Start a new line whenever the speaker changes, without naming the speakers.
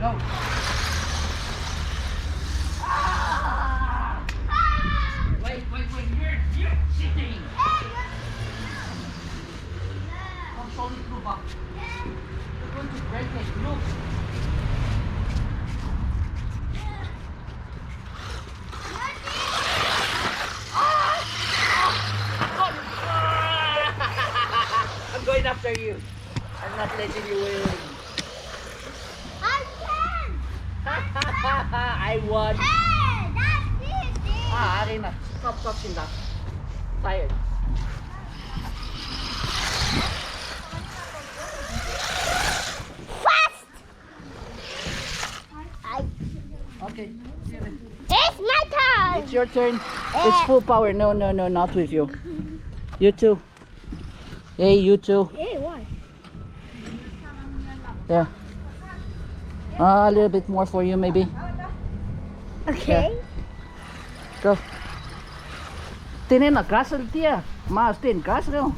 Go. Wait, you're sitting. Come slowly through back. You're going to break it. Look. I'm going after you. I'm not letting you win.
I can!
I won.
Hey, that's it!
Akin na. Stop, Sinda. Tired.
Fast!
Okay.
It's my turn!
It's your turn. It's full power. No, not with you. You too. Hey, you too.
Hey, why?
There. A little bit more for you, maybe.
Okay.
Go. Tinin na, kasal tiya. Mas tin, kasal.